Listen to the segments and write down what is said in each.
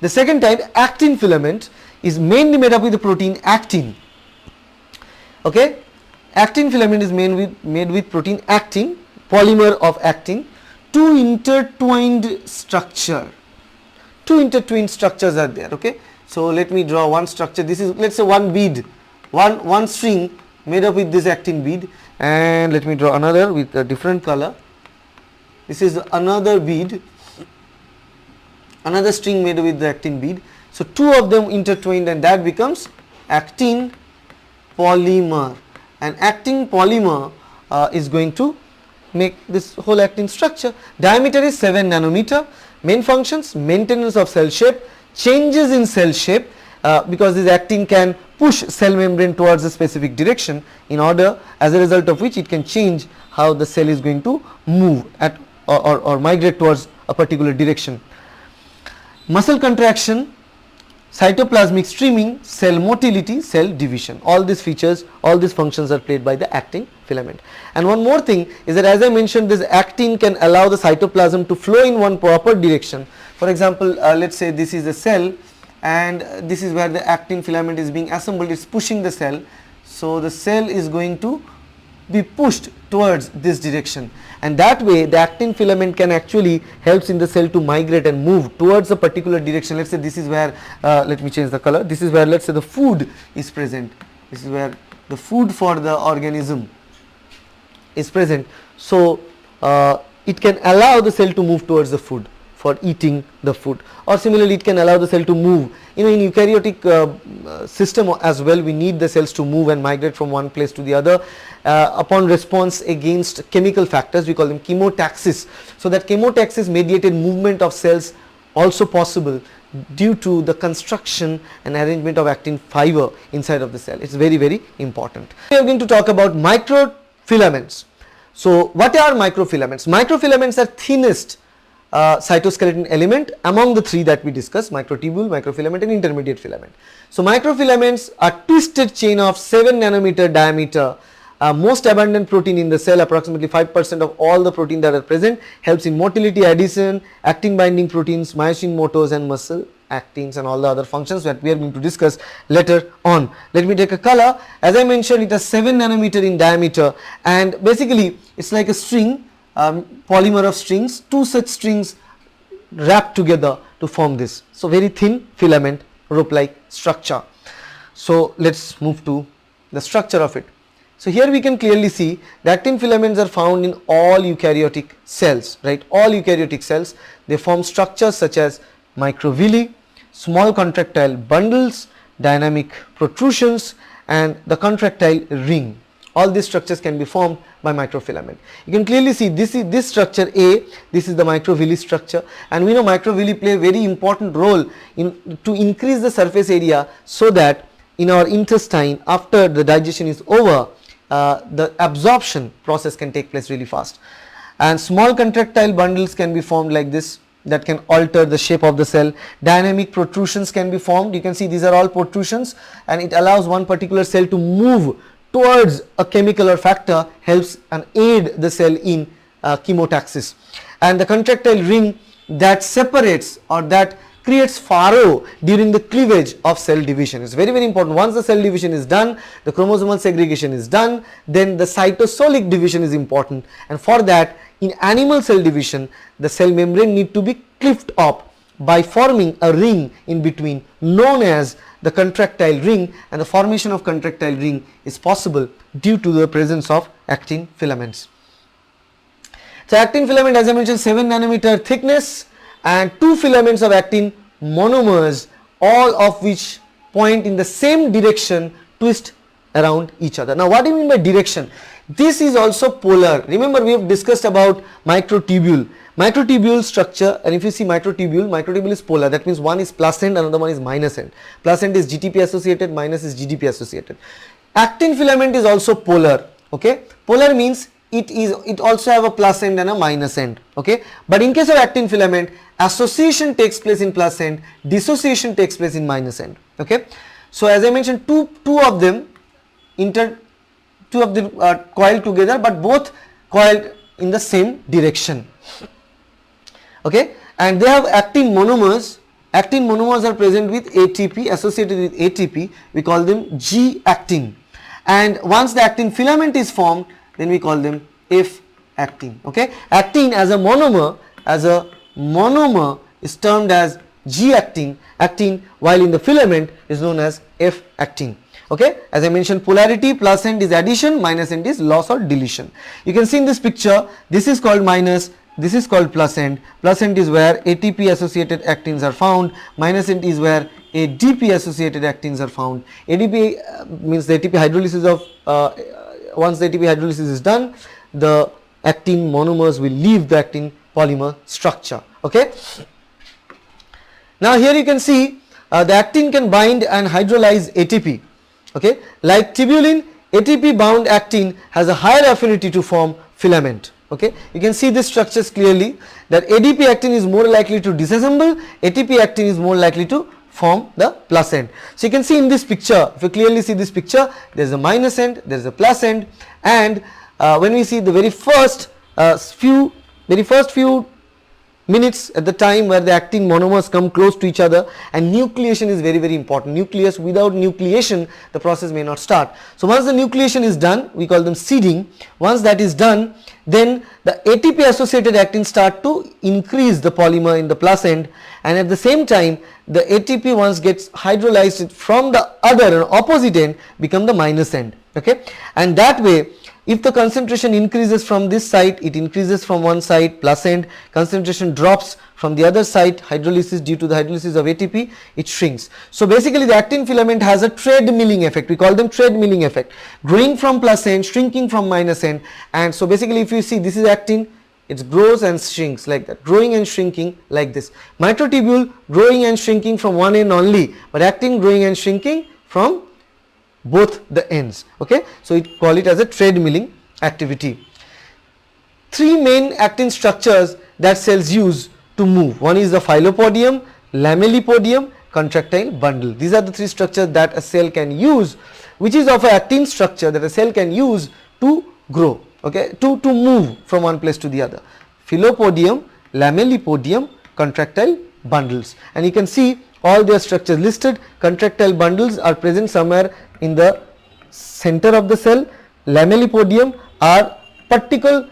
The second type, actin filament, is mainly made up with the protein actin. Okay, actin filament is made with protein actin, polymer of actin. Two intertwined structures are there. Okay, so let me draw one structure. This is, let's say, one bead, one string made up with this actin bead, and let me draw another with a different color. This is another bead, another string made with the actin bead. So two of them intertwined, and that becomes actin polymer, and actin polymer is going to make this whole actin structure. Diameter is 7 nanometer. Main functions: maintenance of cell shape, changes in cell shape, because this actin can push cell membrane towards a specific direction, in order, as a result of which it can change how the cell is going to move at or migrate towards a particular direction. Muscle contraction, cytoplasmic streaming, cell motility, cell division, all these features, all these functions are played by the actin filament. And one more thing is that, as I mentioned, this actin can allow the cytoplasm to flow in one proper direction. For example, let's say this is a cell, and this is where the actin filament is being assembled. It's pushing the cell, so the cell is going to be pushed towards this direction, and that way the actin filament can actually helps in the cell to migrate and move towards a particular direction. Let's say this is where, let me change the color, this is where, let's say, the food is present. This is where the food for the organism is present, so it can allow the cell to move towards the food for eating the food, or similarly it can allow the cell to move. In eukaryotic system as well, we need the cells to move and migrate from one place to the other upon response against chemical factors. We call them chemotaxis. So that chemotaxis mediated movement of cells also possible due to the construction and arrangement of actin fiber inside of the cell. It's very, very important. We are going to talk about microfilaments. So what are microfilaments? Microfilaments are thinnest cytoskeleton element among the three that we discussed: microtubule, microfilament, and intermediate filament. So microfilaments are twisted chain of 7 nanometer diameter, most abundant protein in the cell. Approximately 5% of all the protein that are present, helps in motility, adhesion, actin binding proteins, myosin motors, and muscle actins, and all the other functions that we are going to discuss later on. Let me take a color. As I mentioned, it is 7 nanometer in diameter, and basically it's like a string, polymer of strings, two such strings wrapped together to form this. So very thin filament, rope like structure. So let's move to the structure of it. So here we can clearly see the actin filaments are found in all eukaryotic cells, right? All eukaryotic cells, they form structures such as microvilli, small contractile bundles, dynamic protrusions, and the contractile ring. All these structures can be formed by microfilament. You can clearly see this structure A, this is the microvilli structure, and we know microvilli play a very important role to increase the surface area, so that in our intestine, after the digestion is over, the absorption process can take place really fast. And small contractile bundles can be formed like this, that can alter the shape of the cell. Dynamic protrusions can be formed. You can see these are all protrusions, and it allows one particular cell to move towards a chemical or factor, helps and aid the cell in chemotaxis. And the contractile ring that separates or that creates furrow during the cleavage of cell division is very, very important. Once the cell division is done, the chromosomal segregation is done, then the cytosolic division is important, and for that, in animal cell division, the cell membrane need to be cleft up by forming a ring in between, known as the contractile ring, and the formation of contractile ring is possible due to the presence of actin filaments. So actin filament, as I mentioned, 7 nanometer thickness, and 2 filaments of actin monomers, all of which point in the same direction, twist around each other. Now what do you mean by direction? This is also polar. Remember, we have discussed about microtubule. Microtubule structure, and if you see microtubule is polar. That means one is plus end, another one is minus end. Plus end is GTP associated, minus is GDP associated. Actin filament is also polar. Okay, polar means it also have a plus end and a minus end. Okay, but in case of actin filament, association takes place in plus end, dissociation takes place in minus end. Okay, so as I mentioned, two of them coiled together, but both coiled in the same direction. Okay, and they have actin monomers actin monomers are present with ATP, associated with ATP, we call them G-actin, and once the actin filament is formed, then we call them F-actin. Okay, actin as a monomer is termed as G-actin, while in the filament is known as F-actin. Okay, as I mentioned, polarity, plus end is addition, minus end is loss or deletion. You can see in this picture, this is called minus, this is called plus end. Plus end is where ATP associated actins are found, minus end is where ADP associated actins are found. ADP means the ATP hydrolysis of, once the ATP hydrolysis is done, the actin monomers will leave the actin polymer structure. Okay. Now here you can see the actin can bind and hydrolyze ATP. Okay, like tubulin, ATP bound actin has a higher affinity to form filament. Okay, you can see this structures clearly, that ADP actin is more likely to disassemble, ATP actin is more likely to form the plus end. So you can see in this picture, if you clearly see this picture, there is a minus end, there is a plus end, and when we see the very first few minutes at the time where the actin monomers come close to each other, and nucleation is very important. Nucleus, without nucleation the process may not start. So once the nucleation is done, we call them seeding. Once that is done, then the ATP associated actins start to increase the polymer in the plus end, and at the same time the ATP once gets hydrolyzed from the other or opposite end become the minus end. Okay, and that way, if the concentration increases from this side, it increases from one side, plus end, concentration drops from the other side, hydrolysis, due to the hydrolysis of ATP, it shrinks. So basically the actin filament has a treadmilling effect, we call them treadmilling effect, growing from plus end, shrinking from minus end. And so basically if you see, this is actin, it grows and shrinks like that, growing and shrinking like this. Microtubule growing and shrinking from one end only, but actin growing and shrinking from both the ends. Okay, so it call it as a treadmilling activity. Three main actin structures that cells use to move. One is the phylopodium, lamellipodium, contractile bundle. These are the three structures that a cell can use, which is of an actin structure that a cell can use to grow. Okay, to move from one place to the other. Phylopodium, lamellipodium, contractile bundles, and you can see all their structures listed. Contractile bundles are present somewhere in the center of the cell. Lamellipodium are particular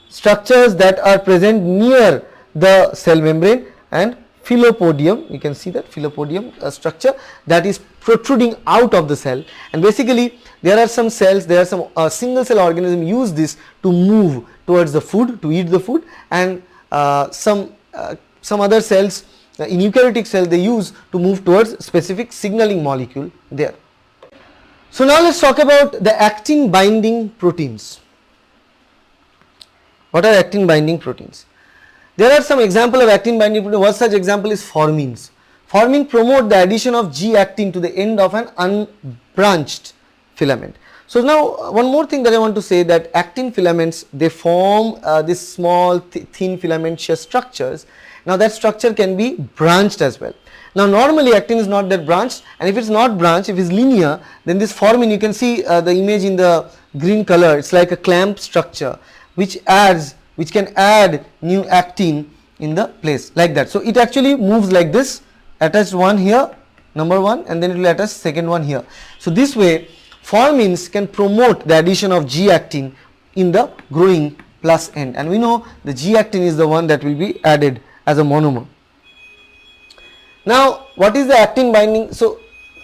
structures that are present near the cell membrane, and phylopodium, you can see that phylopodium structure that is protruding out of the cell. And basically there are some cells, there are some single cell organism use this to move towards the food, to eat the food, and some other cells, in eukaryotic cell, they use to move towards specific signaling molecule there. So now let's talk about the actin binding proteins. What are actin binding proteins? There are some example of actin binding proteins. One such example is formins. Formin promote the addition of G-actin to the end of an unbranched filament. So now one more thing that I want to say, that actin filaments, they form this small thin filamentous structures. Now that structure can be branched as well. Now normally actin is not that branched, and if it is not branched, if it is linear, then this formin, you can see the image in the green color, it is like a clamp structure which can add new actin in the place like that. So it actually moves like this, attach one here, number one, and then it will attach second one here. So this way formins can promote the addition of G-actin in the growing plus end, and we know the G-actin is the one that will be added as a monomer. Now what is the actin binding? So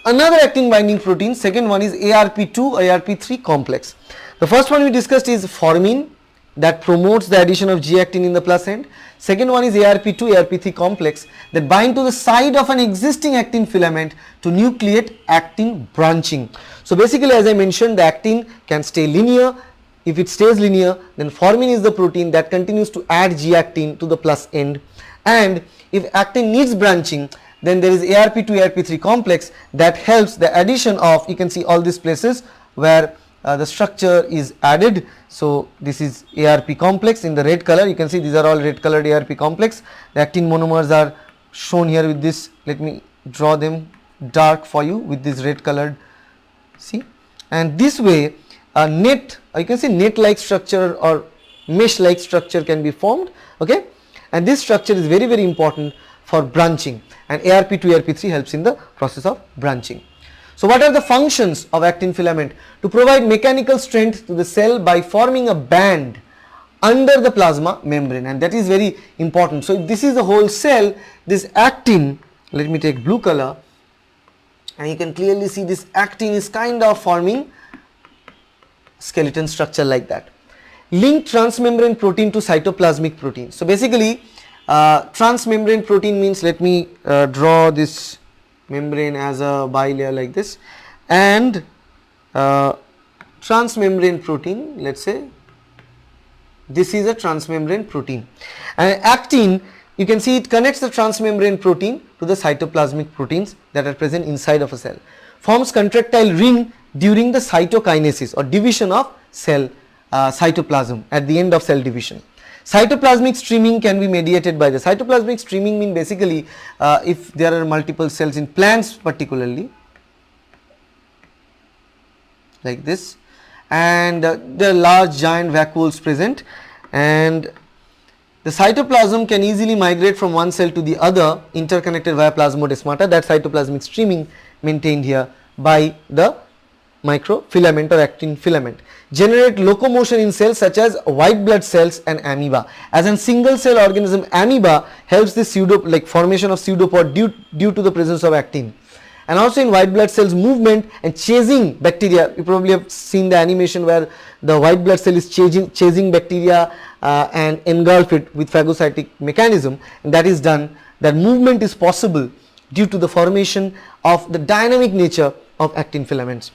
another actin binding protein, second one is ARP2, ARP3 complex. The first one we discussed is formin that promotes the addition of G-actin in the plus end. Second one is ARP2, ARP3 complex that bind to the side of an existing actin filament to nucleate actin branching. So basically, as I mentioned, the actin can stay linear. If it stays linear, then formin is the protein that continues to add G-actin to the plus end, and if actin needs branching, then there is ARP2, ARP3 complex that helps the addition of, you can see all these places where the structure is added. So this is ARP complex in the red color, you can see these are all red colored ARP complex. The actin monomers are shown here with this, let me draw them dark for you with this red colored, see, and this way a net, you can see net like structure or mesh like structure can be formed. Okay, and this structure is very important for branching, and ARP2 ARP3 helps in the process of branching. So what are the functions of actin filament? To provide mechanical strength to the cell by forming a band under the plasma membrane, and that is very important. So if this is the whole cell, this actin, let me take blue color, and you can clearly see this actin is kind of forming skeleton structure like that. Link transmembrane protein to cytoplasmic protein. So basically transmembrane protein means, let me draw this membrane as a bilayer like this, and transmembrane protein, let's say this is a transmembrane protein, and actin, you can see it connects the transmembrane protein to the cytoplasmic proteins that are present inside of a cell, forms contractile ring during the cytokinesis or division of cell cytoplasm at the end of cell division. Cytoplasmic streaming can be mediated by the cytoplasmic streaming mean basically if there are multiple cells in plants particularly like this, and there are large giant vacuoles present, and the cytoplasm can easily migrate from one cell to the other interconnected via plasmodesmata, that cytoplasmic streaming maintained here by the microfilament or actin filament. Generate locomotion in cells such as white blood cells and amoeba. As a single cell organism, amoeba helps the formation of pseudopod due to the presence of actin. And also in white blood cells, movement and chasing bacteria, you probably have seen the animation where the white blood cell is chasing bacteria and engulf it with phagocytic mechanism, and that is done, that movement is possible due to the formation of the dynamic nature of actin filaments.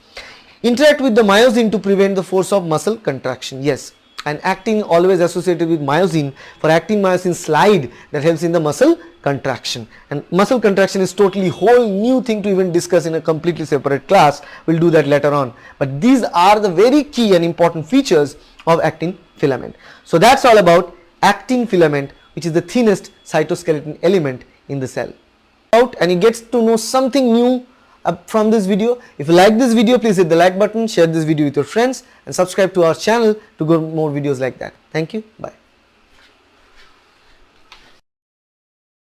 Interact with the myosin to prevent the force of muscle contraction. Yes, and actin always associated with myosin. For actin myosin slide, that helps in the muscle contraction, and muscle contraction is totally whole new thing to even discuss in a completely separate class. We'll do that later on, but these are the very key and important features of actin filament. So that's all about actin filament, which is the thinnest cytoskeleton element in the cell. And you get to know something new from this video. If you like this video, please hit the like button, share this video with your friends, and subscribe to our channel to get more videos like that. Thank you. Bye.